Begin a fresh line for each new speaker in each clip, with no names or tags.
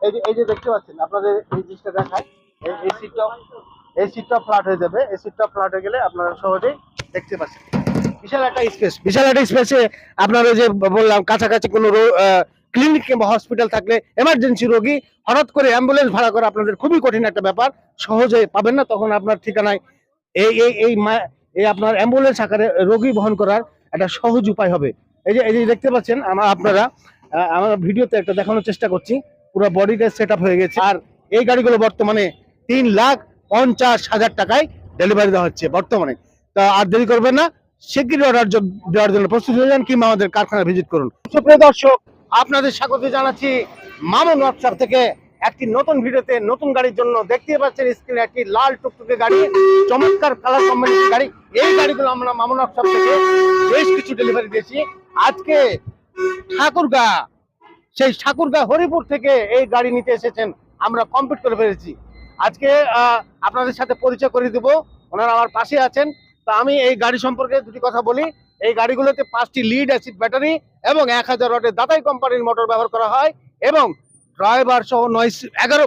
এই যে দেখতে পাচ্ছেন, আপনাদের এই জিনিসটা দেখায়। এই সিটটা ফ্ল্যাট হয়ে যাবে। এই সিটটা ফ্ল্যাট হয়ে গেলে আপনারা সহজেই দেখতে পাচ্ছেন বিশাল একটা স্পেসে আপনারা যে বললাম কাছাকাছি কোনো ক্লিনিক কিংবা হসপিটাল থাকলে এমার্জেন্সি রোগী হঠাৎ করে অ্যাম্বুলেন্স ভাড়া করা আপনাদের খুবই কঠিন একটা ব্যাপার, সহজে পাবেন না। তখন আপনার ঠিকানায় এই এই এই এই আপনার অ্যাম্বুলেন্স আকারে রোগী বহন করার একটা সহজ উপায় হবে। এই যে দেখতে পাচ্ছেন আপনারা, আমার ভিডিওতে একটা দেখানোর চেষ্টা করছি। পুরো বডিটা সেট আপ হয়ে গেছে। আর এই গাড়িগুলো বর্তমানে 3,50,000 টাকায় ডেলিভারি দেওয়া হচ্ছে বর্তমানে। তা আর দেরি করবেন না, শিগগিরই অর্ডার দেওয়ার জন্য প্রস্তুত হয়ে যান কিংবা আমাদের কারখানা ভিজিট করুন। সুপ্রিয় দর্শক, আপনাদের স্বাগত জানাচ্ছি মামুন ওয়ার্কশপ থেকে একটি নতুন ভিডিওতে। নতুন গাড়ির জন্য দেখতে পাচ্ছেন স্ক্রিনে একটি লাল টুকটুকে গাড়ি, চমৎকার কালার কম্বিনেশন গাড়ি। এই গাড়িগুলো আমরা মামুন ওয়ার্কশপ থেকে বেশ কিছু ডেলিভারি দিয়েছি। আজকে সেই ঠাকুরগাঁ হরিপুর থেকে এই গাড়ি নিতে এসেছেন, আমরা কমপ্লিট করে ফেলেছি। আজকে আপনাদের সাথে পরিচয় করে দিব, ওনারা আমার পাশে আছেন। তা আমি এই গাড়ি সম্পর্কে দুটি কথা বলি। এই গাড়িগুলোতে 5টি লিড অ্যাসিড ব্যাটারি এবং 1000 ওয়াটের দাতাই কোম্পানির মোটর ব্যবহার করা হয়, এবং ড্রাইভার সহ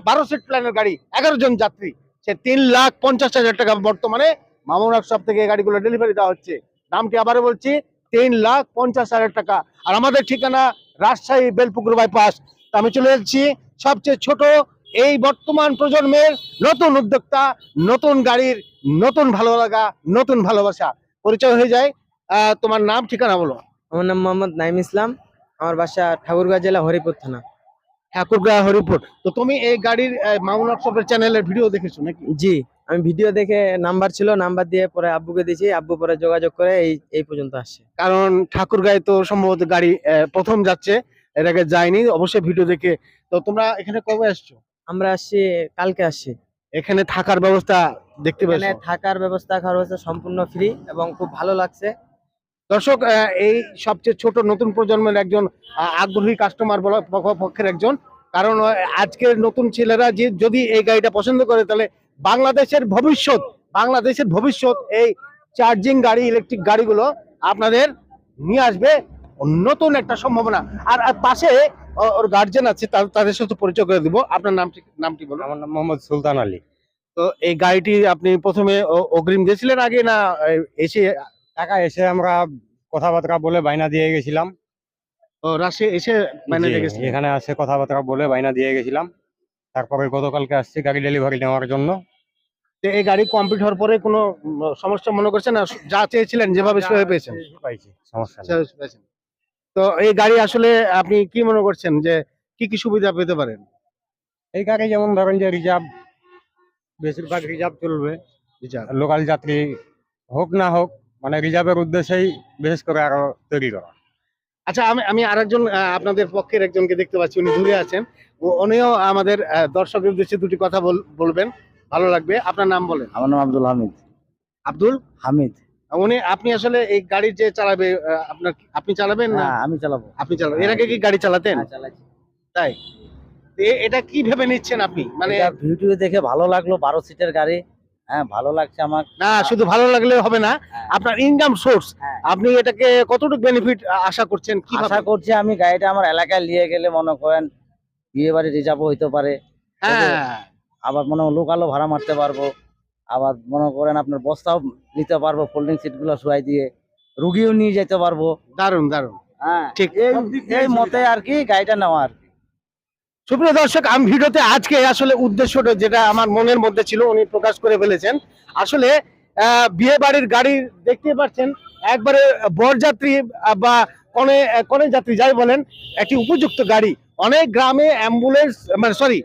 12 সিট প্ল্যানের গাড়ি, 11 জন যাত্রী। সে 3,50,000 টাকা বর্তমানে মামুন ওয়ার্কশপ থেকে এই গাড়িগুলো ডেলিভারি দেওয়া হচ্ছে। দামটি আবারও বলছি, 3,50,000 টাকা। আর আমাদের ঠিকানা রাজশাহী বেলপুকুর বাইপাস। আমি চলে যাচ্ছি সবচেয়ে ছোট, এই বর্তমান প্রজন্মের নতুন উদ্যোক্তা, নতুন গাড়ির নতুন ভালো লাগা, নতুন ভালোবাসা। পরিচয় হয়ে যায়। তোমার নাম ঠিকানা বলো।
আমার নাম মোহাম্মদ নাইম ইসলাম। আমার বাসা ঠাকুরগাঁও জেলা হরিপুর থানা।
ঠাকুরগাঁ হরিপুর। তো তুমি এই গাড়ির মামুন ওয়ার্কশপের চ্যানেলের ভিডিও দেখেছো নাকি?
জি, আমি ভিডিও দেখে নাম্বার ছিল, নাম্বার দিয়ে পরে আব্বুকে দিয়েছি, আব্বু পরে যোগাযোগ করে এই পর্যন্ত আসছে।
কারণ ঠাকুরগাঁয়ে তো সম্ভবত গাড়ি প্রথম যাচ্ছে, এর আগে যায়নি, অবশ্যই ভিডিও দেখে। তো তোমরা এখানে কবে আসছো?
আমরা আসছি কালকে আসছি।
এখানে থাকার ব্যবস্থা দেখতে
এখানে
পেয়েছো?
থাকার ব্যবস্থা খাওয়ার ব্যবস্থা সম্পূর্ণ ফ্রি এবং খুব ভালো লাগছে।
দর্শক, এই সবচেয়ে ছোট নতুন প্রজন্মের একজন আগ্রহী কাস্টমার পক্ষের একজন। কারণ আজকের নতুন ছেলেরা যদি এই গাড়িটা পছন্দ করে, তাহলে বাংলাদেশের ভবিষ্যৎ এই চার্জিং গাড়ি, ইলেকট্রিক গাড়িগুলো আপনাদের নিয়ে আসবে নতুন একটা সম্ভাবনা। আর পাশে ওর গার্জেন আছে, তাদের সাথে পরিচয় করে দিব। আপনার নামটি বলুন।
আমার নাম মোহাম্মদ সুলতান আলী।
তো এই গাড়িটি আপনি প্রথমে অগ্রিম দিয়েছিলেন আগে, না এসে
টাকা এসে আমরা কথাবার্তা বলে বাইনা দিয়ে গেছিলাম।
রাশি এসে ম্যানেজে গেছে?
এখানে আসে কথাবার্তা বলে বাইনা দিয়ে গেছিলাম, তারপরে গতকালকে আসছি গাড়ি ডেলিভারি নেওয়ার জন্য।
তো এই গাড়ি কমপ্লিট হওয়ার পরে কোনো সমস্যা মনে করছেন? না যা চেয়েছিলেন যেভাবে সেভাবে পেয়েছেন?
পাইছি, সমস্যা নেই।
সেভাবে পেয়েছেন। তো এই গাড়ি আসলে আপনি কি মনে করছেন যে কি কি সুবিধা পেতে পারেন?
এই গাড়ি যেমন ধরেন যে রিজার্ভ, বেশিরভাগ রিজার্ভ চলবে। লোকাল যাত্রী হোক না হোক, মানে রিজার্ভের উদ্দেশ্যেই বিশেষ করে আরো তৈরি করা।
আচ্ছা, আমি আরেকজন আপনাদের পক্ষের একজনকে দেখতে পাচ্ছি, উনি দূরে আছেন। উনিও আমাদের দর্শকের উদ্দেশ্যে দুটি কথা বলবেন, ভালো লাগবে। আপনার নাম বলেন।
আমার নাম আব্দুল হামিদ।
আব্দুল
হামিদ।
আপনি আসলে এই গাড়ি যে চালাবে, আপনি চালাবেন না?
হ্যাঁ, আমি চালাবো।
আপনি চালাবেন। এর আগে কি গাড়ি চালাতেন?
হ্যাঁ, চালাচ্ছি।
তাই? এটা কি ভেবে নিচ্ছেন আপনি? মানে
এটা ভিডিও দেখে ভালো লাগলো, 12 সিটের গাড়ি। হ্যাঁ, ভালো লাগছে আমার।
না, শুধু ভালো লাগলে হবে না,
হ্যাঁ।
আপনার ইনকাম সোর্স,
হ্যাঁ।
আপনি এটাকে কতটুকু বেনিফিট আশা করছেন? কি
আশা করছি আমি গাড়িটা আমার এলাকায় নিয়ে গেলে মনে করেন বিয়ে বাড়ি রিজার্ভও হইতে পারে।
হ্যাঁ,
আবার মনে হয় লোকালও ভাড়া মারতে পারবো। আবার মনে করেন আপনার বস্তাও নিতে পারবো, ফোল্ডিং সিট গুলো শুয়াই দিয়ে রুগীও নিয়ে যেতে পারবো।
দারুণ দারুণ।
হ্যাঁ,
ঠিক।
এই মতে আর কি গাড়িটা নেওয়া আর কি।
সুপ্রিয় দর্শক, আমি ভিডিওতে আজকে আসলে উদ্দেশ্যটা যেটা আমার মনের মধ্যে ছিল উনি প্রকাশ করে ফেলেছেন। আসলে বিয়ে বাড়ির গাড়ি দেখতে পাচ্ছেন, একবারে বরযাত্রী বা কনে যাত্রী যাই বলেন, একটি উপযুক্ত গাড়ি। অনেক গ্রামে অ্যাম্বুলেন্স, মানে সরি,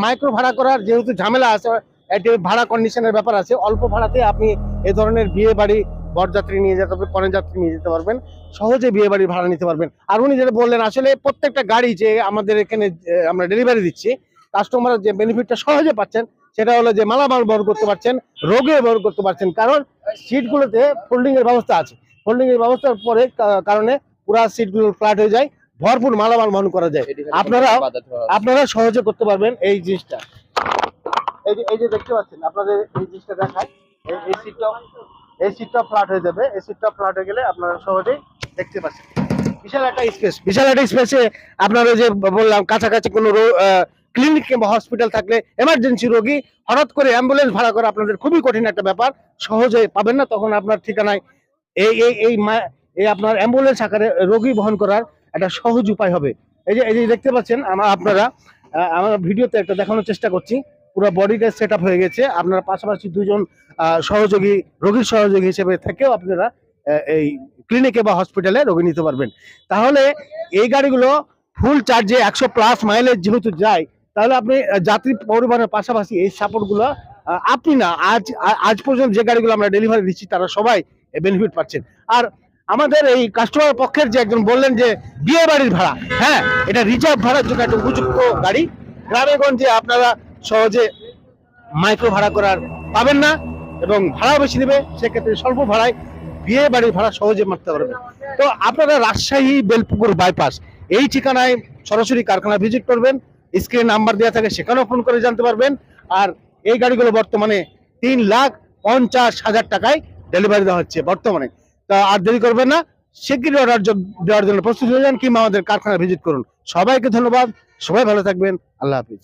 মাইক্রো ভাড়া করার যেহেতু ঝামেলা আছে, একটি ভাড়া কন্ডিশনের ব্যাপার আছে, অল্প ভাড়াতে আপনি এই ধরনের বিয়ে বাড়ি বরযাত্রী নিয়ে যেতে পারবেন, কনে যাত্রী নিয়ে যেতে পারবেন, সহজে বিয়ে বাড়ি ভাড়া নিতে পারবেন। আর উনি যেটা বললেন, আসলে প্রত্যেকটা গাড়ি যে আমাদের এখানে আমরা ডেলিভারি দিচ্ছি, কাস্টমার যে বেনিফিটটা সহজে পাচ্ছেন সেটা হলো যে মালামাল ব্যবহার করতে পারছেন, রোগে ব্যবহার করতে পারছেন। কারণ সিটগুলোতে ফোল্ডিং এর ব্যবস্থা আছে। ফোল্ডিং এর ব্যবস্থার পরে কারণে পুরো সিটগুলো ফ্ল্যাট হয়ে যায়, ভরপুর মালামাল বহন করা যায়। আপনারা সহজে করতে পারবেন এই জিনিসটা। এই যে দেখতে পাচ্ছেন, আপনাদের এই জিনিসটা দেখায়। এই সিটটা ফ্ল্যাট হয়ে যাবে। এই সিটটা ফ্ল্যাট হয়ে গেলে আপনারা সহজেই দেখতে পাচ্ছেন বিশাল একটা স্পেসে আপনারা যে বললাম কাছাকাছি কোনো ক্লিনিক কিংবা হসপিটাল থাকলে এমার্জেন্সি রোগী হঠাৎ করে অ্যাম্বুলেন্স ভাড়া করা আপনাদের খুবই কঠিন একটা ব্যাপার, সহজে পাবেন না। তখন আপনার ঠিকানায় এই আপনার অ্যাম্বুলেন্স আকারে রোগী বহন করার একটা সহজ উপায় হবে। এই যে দেখতে পাচ্ছেন আপনারা, আমার ভিডিওতে একটা দেখানোর চেষ্টা করছি, পুরো বডিটা সেট আপ হয়ে গেছে। আপনারা পাশাপাশি দুজন সহযোগী, রোগীর সহযোগী হিসেবে থেকেও আপনারা এই ক্লিনিকে বা হসপিটালে রোগী নিতে পারবেন। তাহলে এই গাড়িগুলো ফুল চার্জে 100+ মাইলেজ যেহেতু যায়, তাহলে আপনি যাত্রী পরিবহনের পাশাপাশি এই সাপোর্ট গুলো আপনি না, আজ পর্যন্ত যে গাড়িগুলো আমরা ডেলিভারি দিচ্ছি তারা সবাই বেনিফিট পাচ্ছেন। আর আমাদের এই কাস্টমার পক্ষের যে একজন বললেন যে বিয়ে বাড়ির ভাড়া, হ্যাঁ, এটা রিজার্ভ ভাড়ার জন্য একটা উপযুক্ত গাড়ি। গ্রামে গঞ্জে আপনারা সহজে মাইক্রো ভাড়া করার পাবেন না এবং ভাড়া বেশি নেবে, সেক্ষেত্রে স্বল্প ভাড়ায় বিয়ে বাড়ির ভাড়া সহজে মারতে পারবেন। তো আপনারা রাজশাহী বেলপুকুর বাইপাস এই ঠিকানায় সরাসরি কারখানা ভিজিট করবেন, স্ক্রিনে নাম্বার দেওয়া থাকে, সেখানেও ফোন করে জানতে পারবেন। আর এই গাড়িগুলো বর্তমানে 3,50,000 টাকায় ডেলিভারি দেওয়া হচ্ছে বর্তমানে। তা আর দেরি করবেন না, শিগগিরই অর্ডার দেওয়ার জন্য প্রস্তুত হয়ে যান কিংবা আমাদের কারখানা ভিজিট করুন। সবাইকে ধন্যবাদ, সবাই ভালো থাকবেন, আল্লাহ হাফিজ।